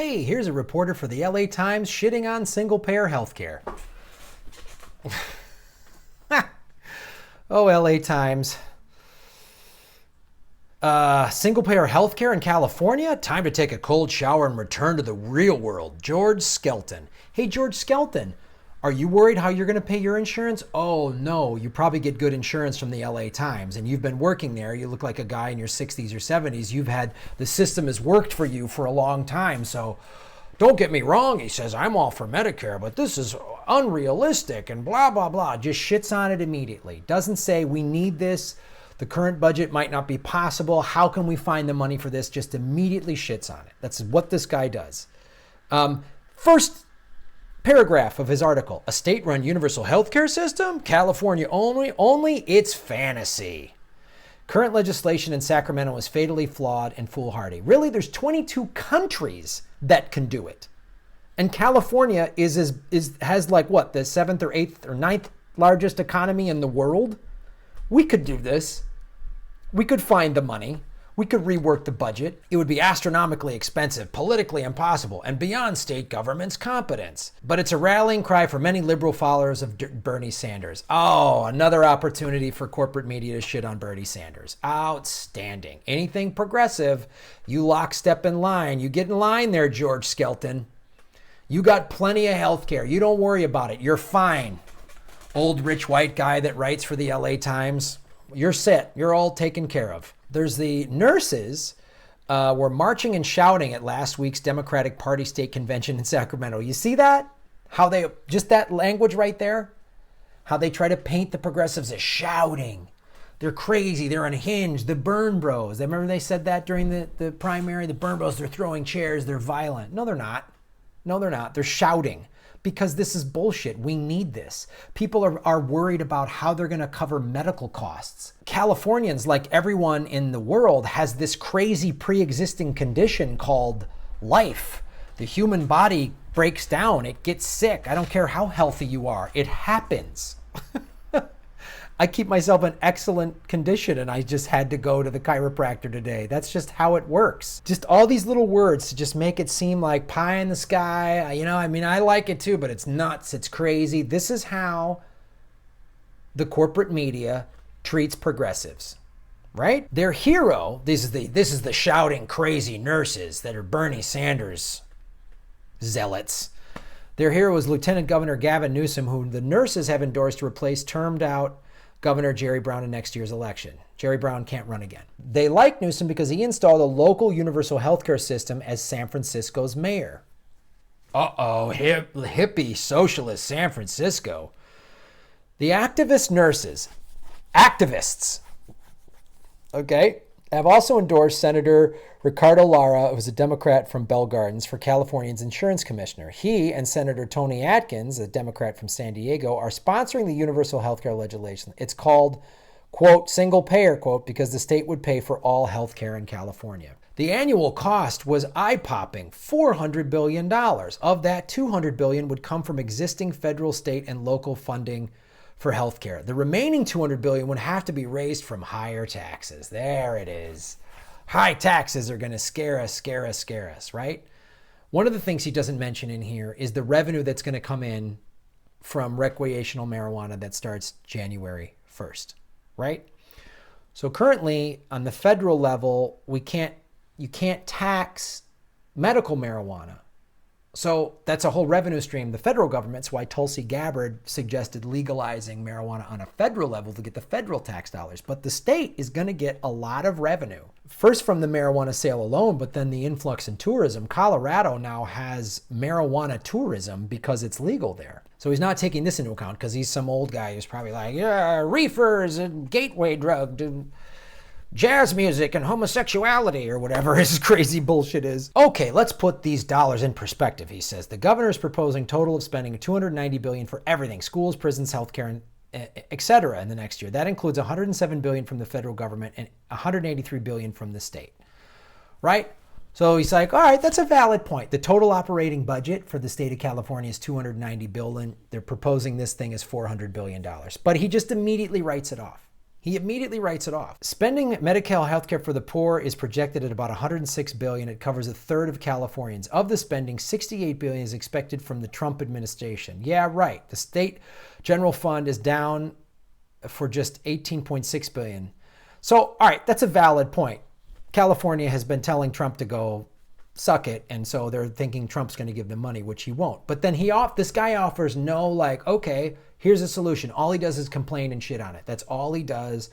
Hey, here's a reporter for the LA Times shitting on single-payer healthcare. Oh, LA Times. Single-payer healthcare in California? Time to take a cold shower and return to the real world. George Skelton. Hey, George Skelton, are you worried how you're going to pay your insurance? Oh, no, you probably get good insurance from the LA Times, and you've been working there. You look like a guy in your 60s or 70s. The system has worked for you for a long time, so don't get me wrong, he says, I'm all for Medicare, but this is unrealistic and blah, blah, blah. Just shits on it immediately. Doesn't say we need this. The current budget might not be possible. How can we find the money for this? Just immediately shits on it. That's what this guy does. First paragraph of his article, a state-run universal healthcare system? California only it's fantasy. Current legislation in Sacramento is fatally flawed and foolhardy. Really, there's 22 countries that can do it. And California has like what, the 7th or 8th or 9th largest economy in the world? We could do this. We could find the money. We could rework the budget. It would be astronomically expensive, politically impossible, and beyond state government's competence. But it's a rallying cry for many liberal followers of Bernie Sanders. Oh, another opportunity for corporate media to shit on Bernie Sanders. Outstanding. Anything progressive, you lockstep in line. You get in line there, George Skelton. You got plenty of health care. You don't worry about it. You're fine. Old rich white guy that writes for the LA Times. You're set. You're all taken care of. There's the nurses were marching and shouting at last week's Democratic Party state convention in Sacramento. You see that? How they, just that language right there? How they try to paint the progressives as shouting. They're crazy. They're unhinged. The burn bros. Remember they said that during the primary? The burn bros, they're throwing chairs. They're violent. No, they're not. No, they're not. They're shouting. Because this is bullshit. We need this. People are worried about how they're going to cover medical costs. Californians, like everyone in the world, has this crazy pre-existing condition called life. The human body breaks down. It gets sick. I don't care how healthy you are. It happens. I keep myself in excellent condition, and I just had to go to the chiropractor today. That's just how it works. Just all these little words to just make it seem like pie in the sky. I like it too, but it's nuts. It's crazy. This is how the corporate media treats progressives, right? Their hero, this is the shouting crazy nurses that are Bernie Sanders zealots. Their hero is Lieutenant Governor Gavin Newsom, who the nurses have endorsed to replace termed out Governor Jerry Brown in next year's election. Jerry Brown can't run again. They like Newsom because he installed a local universal healthcare system as San Francisco's mayor. Uh-oh, hippie socialist San Francisco. The activist nurses, activists, okay, have also endorsed Senator Ricardo Lara, who's a Democrat from Bell Gardens, for California's insurance commissioner. He and Senator Tony Atkins, a Democrat from San Diego, are sponsoring the universal healthcare legislation. It's called, quote, single payer, quote, because the state would pay for all healthcare in California. The annual cost was eye-popping, $400 billion. Of that, $200 billion would come from existing federal, state, and local funding for healthcare. The remaining $200 billion would have to be raised from higher taxes. There it is. High taxes are going to scare us, right? One of the things he doesn't mention in here is the revenue that's going to come in from recreational marijuana that starts January 1st, right? So currently on the federal level, you can't tax medical marijuana. So that's a whole revenue stream. The federal government's why Tulsi Gabbard suggested legalizing marijuana on a federal level to get the federal tax dollars. But the state is going to get a lot of revenue. First from the marijuana sale alone, but then the influx in tourism. Colorado now has marijuana tourism because it's legal there. So he's not taking this into account because he's some old guy who's probably like, yeah, reefer is a gateway drug to jazz music and homosexuality or whatever his crazy bullshit is. Okay, let's put these dollars in perspective, he says. The governor is proposing total of spending $290 billion for everything, schools, prisons, healthcare, and etc. in the next year. That includes $107 billion from the federal government and $183 billion from the state, right? So he's like, all right, that's a valid point. The total operating budget for the state of California is $290 billion. They're proposing this thing is $400 billion. But he just immediately writes it off. He immediately writes it off. Spending Medi-Cal healthcare for the poor is projected at about $106 billion. It covers a third of Californians. Of the spending, $68 billion is expected from the Trump administration. Yeah, right. The state general fund is down for just $18.6 billion. So, all right, that's a valid point. California has been telling Trump to go suck it, and so they're thinking Trump's going to give them money, which he won't. But then this guy offers no, like, okay, here's a solution. All he does is complain and shit on it. That's all he does.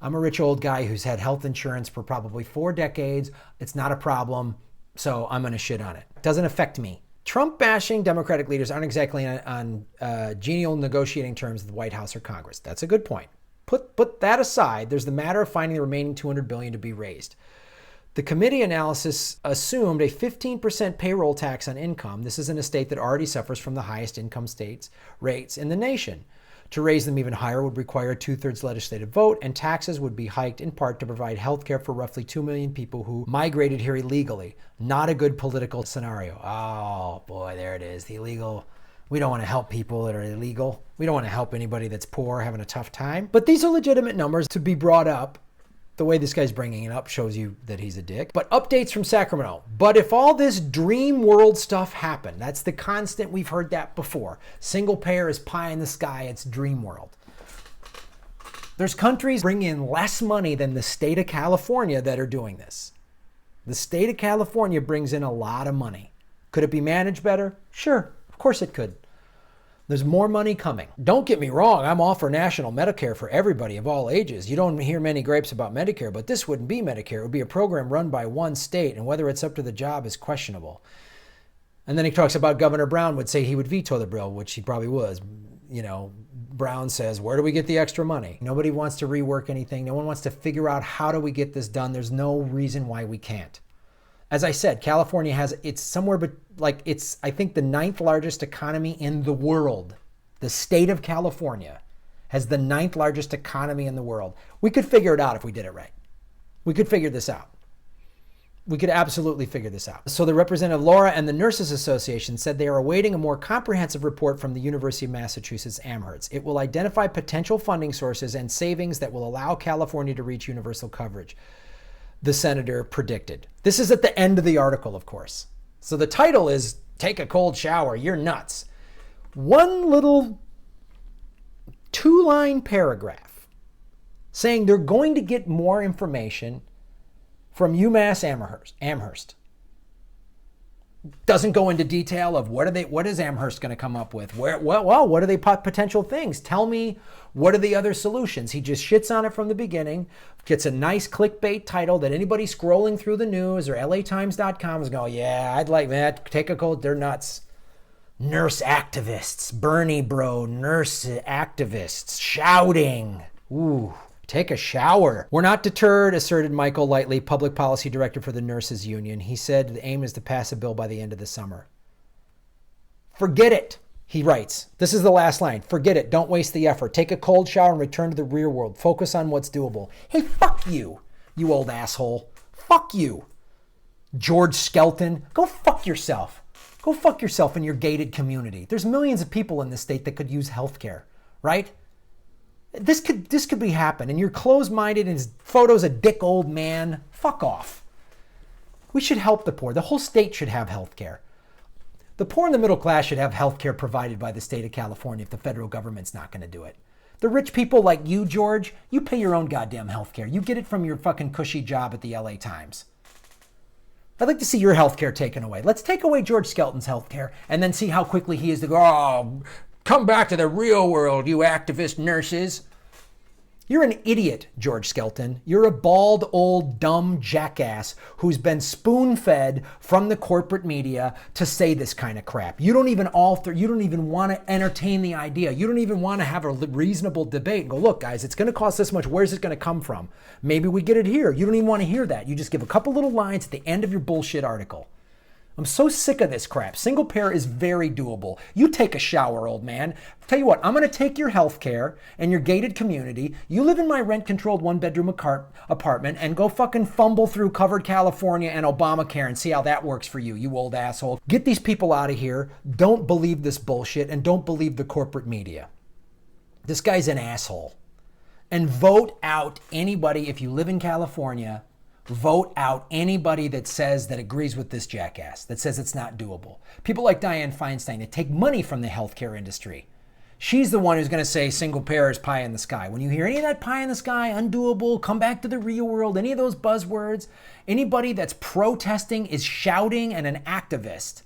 I'm a rich old guy who's had health insurance for probably 4 decades. It's not a problem, so I'm going to shit on it. It doesn't affect me. Trump bashing Democratic leaders aren't exactly on genial negotiating terms with the White House or Congress. That's a good point. Put that aside. There's the matter of finding the remaining $200 billion to be raised. The committee analysis assumed a 15% payroll tax on income. This is in a state that already suffers from the highest income rates in the nation. To raise them even higher would require a 2/3 legislative vote, and taxes would be hiked in part to provide health care for roughly 2 million people who migrated here illegally. Not a good political scenario. Oh boy, there it is. The illegal. We don't want to help people that are illegal. We don't want to help anybody that's poor, having a tough time. But these are legitimate numbers to be brought up. The way this guy's bringing it up shows you that he's a dick. But updates from Sacramento. But if all this dream world stuff happened, that's the constant, we've heard that before. Single payer is pie in the sky, it's dream world. There's countries bringing in less money than the state of California that are doing this. The state of California brings in a lot of money. Could it be managed better? Sure, of course it could. There's more money coming. Don't get me wrong, I'm all for national Medicare for everybody of all ages. You don't hear many gripes about Medicare, but this wouldn't be Medicare. It would be a program run by one state, and whether it's up to the job is questionable. And then he talks about Governor Brown would say he would veto the bill, which he probably was. You know, Brown says, where do we get the extra money? Nobody wants to rework anything. No one wants to figure out how do we get this done. There's no reason why we can't. As I said, California has, it's somewhere, but like it's, I think, the 9th largest economy in the world. The state of California has the 9th largest economy in the world. We could figure it out if we did it right. We could figure this out. We could absolutely figure this out. So the representative Laura and the Nurses Association said they are awaiting a more comprehensive report from the University of Massachusetts Amherst. It will identify potential funding sources and savings that will allow California to reach universal coverage, the senator predicted. This is at the end of the article, of course. So the title is Take a Cold Shower, You're Nuts. One little 2-line paragraph saying they're going to get more information from UMass Amherst. Doesn't go into detail of what is Amherst going to come up with? What are they potential things? Tell me, what are the other solutions? He just shits on it from the beginning, gets a nice clickbait title that anybody scrolling through the news or LATimes.com is going, yeah, I'd like that. Take a cold, they're nuts. Nurse activists, Bernie bro, nurse activists shouting. Ooh. Take a shower. We're not deterred, asserted Michael Lightly, public policy director for the nurses union. He said the aim is to pass a bill by the end of the summer. Forget it, he writes. This is the last line. Forget it. Don't waste the effort. Take a cold shower and return to the real world. Focus on what's doable. Hey, fuck you, you old asshole. Fuck you. George Skelton, go fuck yourself. Go fuck yourself in your gated community. There's millions of people in this state that could use health care, right? This could be happen, and you're closed-minded and his photo's a dick old man. Fuck off. We should help the poor. The whole state should have health care. The poor and the middle class should have health care provided by the state of California if the federal government's not going to do it. The rich people like you, George, you pay your own goddamn health care. You get it from your fucking cushy job at the LA Times. I'd like to see your health care taken away. Let's take away George Skelton's health care and then see how quickly he is to go, oh, come back to the real world, you activist nurses. You're an idiot, George Skelton. You're a bald, old, dumb jackass who's been spoon-fed from the corporate media to say this kind of crap. You don't even want to entertain the idea. You don't even want to have a reasonable debate and go, look, guys, it's going to cost this much. Where's it going to come from? Maybe we get it here. You don't even want to hear that. You just give a couple little lines at the end of your bullshit article. I'm so sick of this crap. Single payer is very doable. You take a shower, old man. Tell you what, I'm going to take your health care and your gated community. You live in my rent-controlled one-bedroom apartment and go fucking fumble through covered California and Obamacare and see how that works for you, you old asshole. Get these people out of here. Don't believe this bullshit and don't believe the corporate media. This guy's an asshole. and vote out anybody, if you live in California, vote out anybody that says that agrees with this jackass, that says it's not doable. People like Dianne Feinstein that take money from the healthcare industry. She's the one who's going to say single payer is pie in the sky. When you hear any of that pie in the sky, undoable, come back to the real world, any of those buzzwords, anybody that's protesting is shouting and an activist.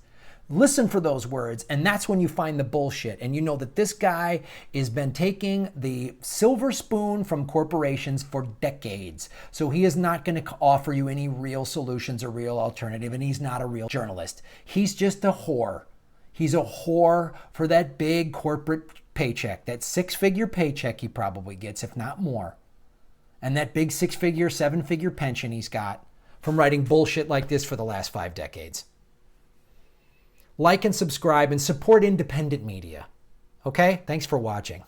Listen for those words, and that's when you find the bullshit. And you know that this guy has been taking the silver spoon from corporations for decades. So he is not going to offer you any real solutions or real alternative, and he's not a real journalist. He's just a whore. He's a whore for that big corporate paycheck, that six-figure paycheck he probably gets, if not more. And that big six-figure, seven-figure pension he's got from writing bullshit like this for the last 5 decades. Like and subscribe and support independent media. Okay? Thanks for watching.